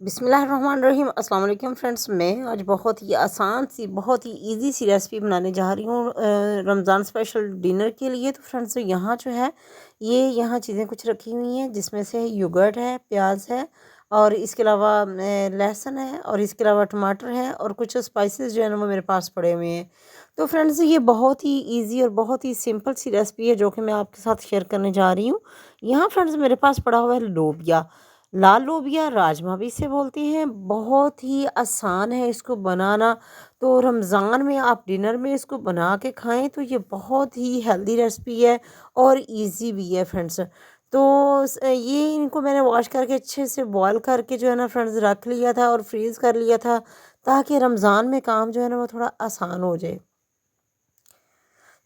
बिस्मिल्लाहिर्रहमानिर्रहीम। अस्सलाम वालेकुम फ्रेंड्स, मैं आज बहुत ही आसान सी बहुत ही इजी सी रेसिपी बनाने जा रही हूँ रमज़ान स्पेशल डिनर के लिए। तो फ्रेंड्स यहाँ जो है ये यहाँ चीज़ें कुछ रखी हुई हैं, जिसमें से योगर्ट है, प्याज है और इसके अलावा लहसुन है और इसके अलावा टमाटर है और कुछ स्पाइसेस जो है ना वो मेरे पास पड़े हुए हैं। तो फ्रेंड्स ये बहुत ही ईजी और बहुत ही सिंपल सी रेसिपी है जो कि मैं आपके साथ शेयर करने जा रही हूँ। यहाँ फ्रेंड्स मेरे पास पड़ा हुआ है लोबिया। लाल लोबिया राजमा भी इसे बोलते हैं। बहुत ही आसान है इसको बनाना। तो रमज़ान में आप डिनर में इसको बना के खाएं तो ये बहुत ही हेल्दी रेसिपी है और इजी भी है फ्रेंड्स। तो ये इनको मैंने वॉश करके अच्छे से बॉईल करके जो है ना फ्रेंड्स रख लिया था और फ्रीज़ कर लिया था, ताकि रमज़ान में काम जो है ना वो थोड़ा आसान हो जाए।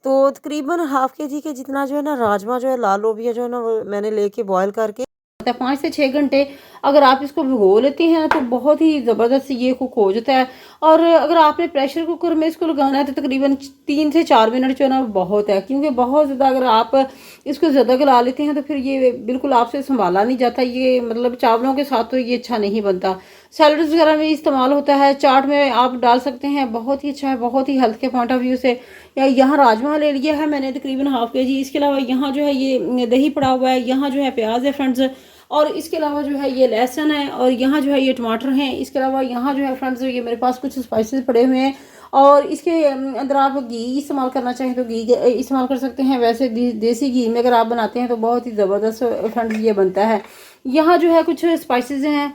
तो तकरीबन हाफ़ केजी के जितना जो है ना राजमा जो है, लाल लोबिया जो है ना वो मैंने लेके बॉईल करके 5 से 6 घंटे अगर आप इसको भिगो लेते हैं तो बहुत ही ज़बरदस्त ये कुक हो जाता है। और अगर आपने प्रेशर कुकर में इसको लगाना है तो तकरीबन 3 से 4 मिनट जो है ना बहुत है, क्योंकि बहुत ज़्यादा अगर आप इसको ज़्यादा गला लेते हैं तो फिर ये बिल्कुल आपसे संभाला नहीं जाता। ये मतलब चावलों के साथ तो ये अच्छा नहीं बनता। सैलड्स वगैरह में इस्तेमाल होता है, चाट में आप डाल सकते हैं, बहुत ही अच्छा है, बहुत ही हेल्थ के पॉइंट ऑफ व्यू से। या यहाँ राजमा ले लिया है मैंने तकरीबन हाफ़ केजी। इसके अलावा यहाँ जो है ये दही पड़ा हुआ है, यहाँ जो है प्याज है फ्रेंड्स, और इसके अलावा जो है ये लहसुन है, और यहाँ जो है ये टमाटर हैं। इसके अलावा यहाँ जो है फ्रेंड्स ये मेरे पास कुछ स्पाइसेस पड़े हुए हैं। और इसके अंदर आप घी इस्तेमाल करना चाहें तो घी इस्तेमाल कर सकते हैं। वैसे देसी घी में अगर आप बनाते हैं तो बहुत ही ज़बरदस्त फ्रेंड्स ये बनता है। यहाँ जो है कुछ स्पाइसेस हैं।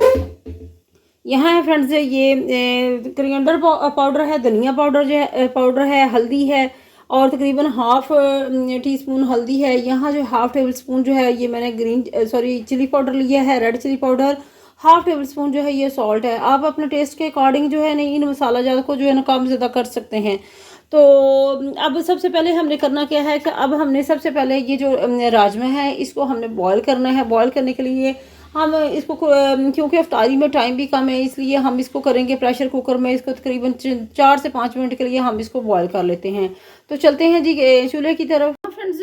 यहाँ है फ्रेंड्स ये करिएंडर पाउडर है, धनिया पाउडर जो है पाउडर है, हल्दी है, और तकरीबन हाफ टी स्पून हल्दी है। यहाँ जो हाफ टेबल स्पून जो है ये मैंने चिली पाउडर लिया है, red chilli powder. Half tablespoon जो है ये सॉल्ट है। आप अपने टेस्ट के अकॉर्डिंग जो है ना इन मसाला ज़्यादा को जो है ना कम ज़्यादा कर सकते हैं। तो अब सबसे पहले हमने करना क्या है कि अब हमने सबसे पहले ये जो राजमा है इसको हमने बॉईल करना है। बॉईल करने के लिए हम इसको क्योंकि अफ्तारी में टाइम भी कम है, इसलिए हम इसको करेंगे प्रेशर कुकर में। इसको तकरीबन 4 से 5 मिनट के लिए हम इसको बॉईल कर लेते हैं। तो चलते हैं जी चूल्हे की तरफ। फ्रेंड्स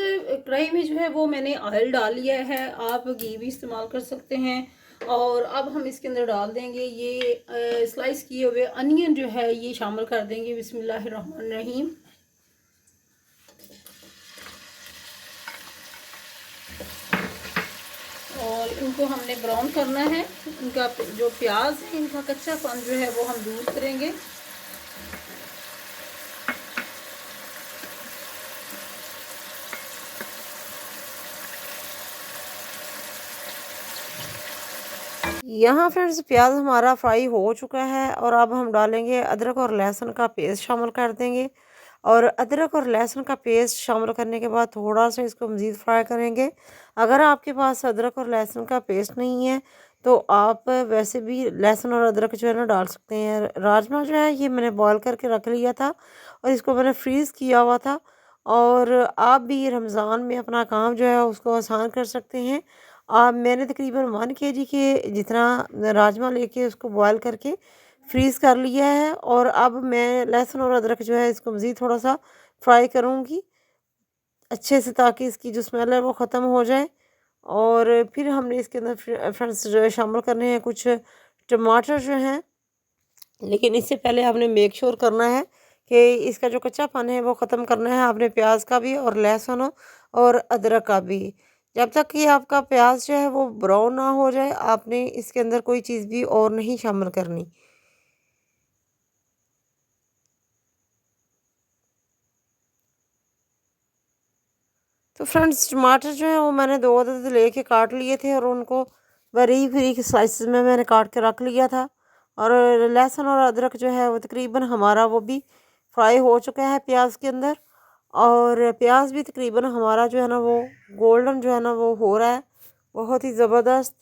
कढ़ाई में जो है वो मैंने ऑयल डाल लिया है, आप घी भी इस्तेमाल कर सकते हैं। और अब हम इसके अंदर डाल देंगे ये स्लाइस किए हुए अनियन जो है ये शामिल कर देंगे। बिस्मिल्लाहिर्रहमानिर्रहीम। और इनको हमने ब्राउन करना है। इनका जो प्याज है इनका कच्चापन जो है वो हम दूर करेंगे। यहाँ फ्रेंड्स प्याज हमारा फ्राई हो चुका है और अब हम डालेंगे अदरक और लहसुन का पेस्ट शामिल कर देंगे। और अदरक और लहसुन का पेस्ट शामिल करने के बाद थोड़ा सा इसको मज़ीद फ्राई करेंगे। अगर आपके पास अदरक और लहसुन का पेस्ट नहीं है तो आप वैसे भी लहसुन और अदरक जो है ना डाल सकते हैं। राजमा जो है ये मैंने बॉईल करके रख लिया था और इसको मैंने फ्रीज़ किया हुआ था। और आप भी रमज़ान में अपना काम जो है उसको आसान कर सकते हैं। मैंने तकरीबन 1 केजी के जितना राजमा लेके उसको बॉईल करके फ्रीज़ कर लिया है। और अब मैं लहसुन और अदरक जो है इसको मज़ीद थोड़ा सा फ्राई करूँगी अच्छे से, ताकि इसकी जो स्मेल है वो ख़त्म हो जाए। और फिर हमने इसके अंदर फ्रेंड्स जो है शामिल करने हैं कुछ टमाटर जो हैं। लेकिन इससे पहले आपने मेक श्योर करना है कि इसका जो कच्चापन है वो ख़त्म करना है आपने, प्याज का भी और लहसुन और अदरक का भी। जब तक कि आपका प्याज जो है वो ब्राउन ना हो जाए आपने इसके अंदर कोई चीज़ भी और नहीं शामिल करनी। तो फ्रेंड्स टमाटर जो है वो मैंने 2 अदद लेके काट लिए थे और उनको बारीक बारीक स्लाइसेस में मैंने काट के रख लिया था। और लहसुन और अदरक जो है वो तकरीबन हमारा वो भी फ्राई हो चुका है प्याज के अंदर। और प्याज भी तकरीबन हमारा जो है ना वो गोल्डन जो है ना वो हो रहा है। बहुत ही ज़बरदस्त,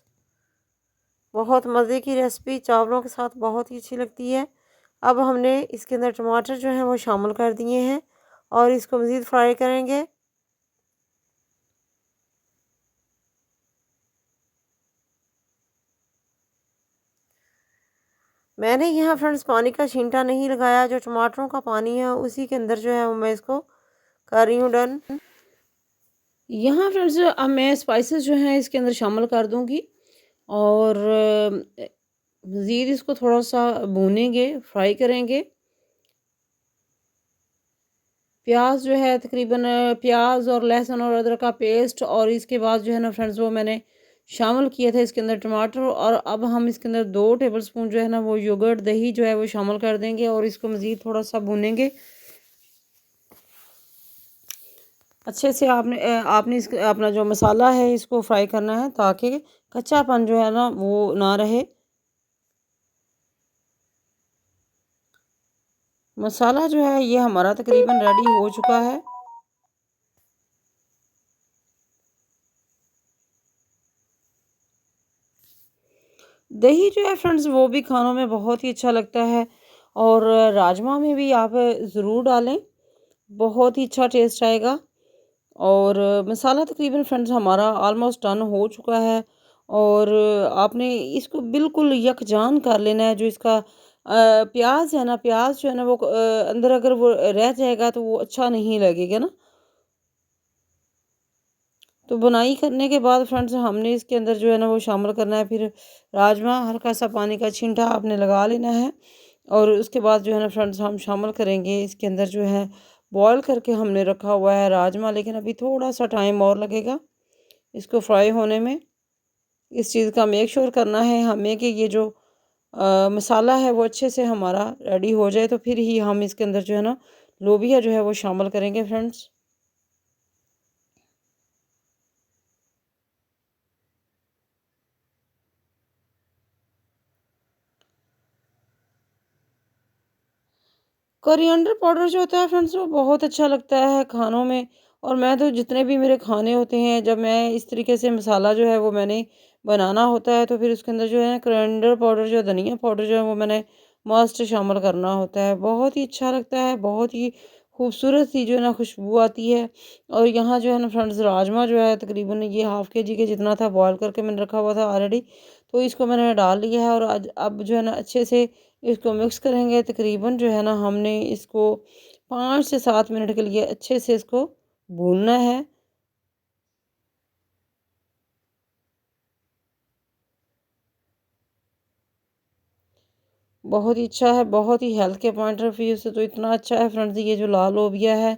बहुत मज़े की रेसिपी, चावलों के साथ बहुत ही अच्छी लगती है। अब हमने इसके अंदर टमाटर जो हैं वो शामिल कर दिए हैं और इसको मज़ीद फ्राई करेंगे। मैंने यहाँ फ्रेंड्स पानी का छींटा नहीं लगाया, जो टमाटरों का पानी है उसी के अंदर जो है वो मैं इसको कर रही हूँ डन। यहाँ फ्रेंड्स अब मैं स्पाइसेस जो हैं इसके अंदर शामिल कर दूँगी। और मज़ीद इसको थोड़ा-सा भूनेंगे, फ्राई करेंगे। प्याज़ जो है तकरीबन प्याज़ और लहसुन और अदरक का पेस्ट, और इसके बाद जो है ना फ्रेंड्स वो मैंने शामिल किया था इसके अंदर टमाटर, और अब हम इसके अंदर 2 टेबलस्पून जो है ना वो योगर्ट दही जो है वो शामिल कर देंगे और इसको मज़ीद थोड़ा-सा भूनेंगे। अच्छे से आपने इस अपना जो मसाला है इसको फ्राई करना है ताकि कच्चापन जो है ना वो ना रहे। मसाला जो है ये हमारा तकरीबन रेडी हो चुका है। दही जो है फ्रेंड्स वो भी खानों में बहुत ही अच्छा लगता है, और राजमा में भी आप ज़रूर डालें, बहुत ही अच्छा टेस्ट आएगा। और मसाला तकरीबन फ्रेंड्स हमारा ऑलमोस्ट डन हो चुका है, और आपने इसको बिल्कुल यकजान कर लेना है। जो इसका प्याज है ना, प्याज जो है ना वो अंदर अगर वो रह जाएगा तो वो अच्छा नहीं लगेगा ना। तो बुनाई करने के बाद फ्रेंड्स हमने इसके अंदर जो है ना वो शामिल करना है फिर राजमा, हल्का सा पानी का छींटा आपने लगा लेना है, और उसके बाद जो है ना फ्रेंड्स हम शामिल करेंगे इसके अंदर जो है बॉईल करके हमने रखा हुआ है राजमा, लेकिन अभी थोड़ा सा टाइम और लगेगा इसको फ्राई होने में। इस चीज़ का मेक श्योर करना है हमें कि ये जो मसाला है वो अच्छे से हमारा रेडी हो जाए, तो फिर ही हम इसके अंदर जो है ना लोबिया जो है वो शामिल करेंगे फ्रेंड्स। कोरिएंडर पाउडर जो होता है फ्रेंड्स वो बहुत अच्छा लगता है खानों में, और मैं तो जितने भी मेरे खाने होते हैं जब मैं इस तरीके से मसाला जो है वो मैंने बनाना होता है तो फिर उसके अंदर जो है कोरिएंडर पाउडर जो धनिया पाउडर जो है वो मैंने मस्ट शामिल करना होता है। बहुत ही अच्छा लगता है, बहुत ही खूबसूरत सी जो है ना खुशबू आती है। और यहाँ जो है ना फ्रेंड्स राजमा जो है तकरीबन ये हाफ़ के जी के जितना था बॉयल करके मैंने रखा हुआ था ऑलरेडी, तो इसको मैंने डाल लिया है, और आज अब जो है ना अच्छे से इसको मिक्स करेंगे। तकरीबन जो है ना हमने इसको 5 से 7 मिनट के लिए अच्छे से इसको भूनना है। बहुत ही अच्छा है, बहुत ही हेल्थ के पॉइंट ऑफ व्यू से तो इतना अच्छा है फ्रेंड्स ये जो लाल लोबिया है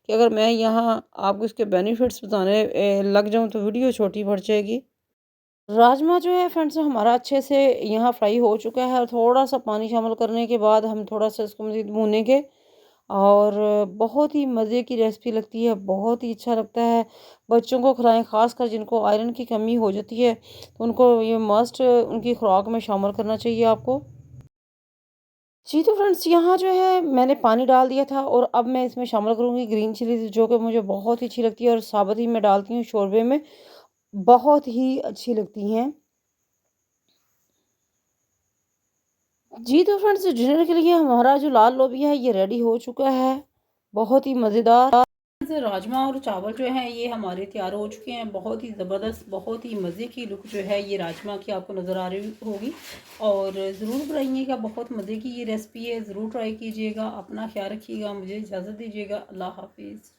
कि अगर मैं यहाँ आपको इसके बेनिफिट्स बताने लग जाऊँ तो वीडियो छोटी पड़ जाएगी। राजमा जो है फ्रेंड्स हमारा अच्छे से यहाँ फ्राई हो चुका है, और थोड़ा सा पानी शामिल करने के बाद हम थोड़ा सा इसको मज़ीद भूनेंगे, और बहुत ही मज़े की रेसिपी लगती है, बहुत ही अच्छा लगता है। बच्चों को खिलाएं, ख़ासकर जिनको आयरन की कमी हो जाती है तो उनको ये मस्ट उनकी खुराक में शामिल करना चाहिए आपको। जी, तो फ्रेंड्स यहाँ जो है मैंने पानी डाल दिया था, और अब मैं इसमें शामिल करूँगी ग्रीन चिलीज़ जो कि मुझे बहुत ही अच्छी लगती है, और साबुत ही मैं डालती हूँ शोरबे में, बहुत ही अच्छी लगती हैं। जी, तो फ्रेंड्स डिनर के लिए हमारा जो लाल लोबिया है ये रेडी हो चुका है, बहुत ही मज़ेदार। राजमा और चावल जो हैं ये हमारे तैयार हो चुके हैं, बहुत ही ज़बरदस्त, बहुत ही मज़े की लुक जो है ये राजमा की आपको नज़र आ रही होगी, और ज़रूर बनाइएगा, बहुत मज़े की ये रेसिपी है, ज़रूर ट्राई कीजिएगा। अपना ख्याल रखिएगा, मुझे इजाज़त दीजिएगा, अल्लाह हाफिज़।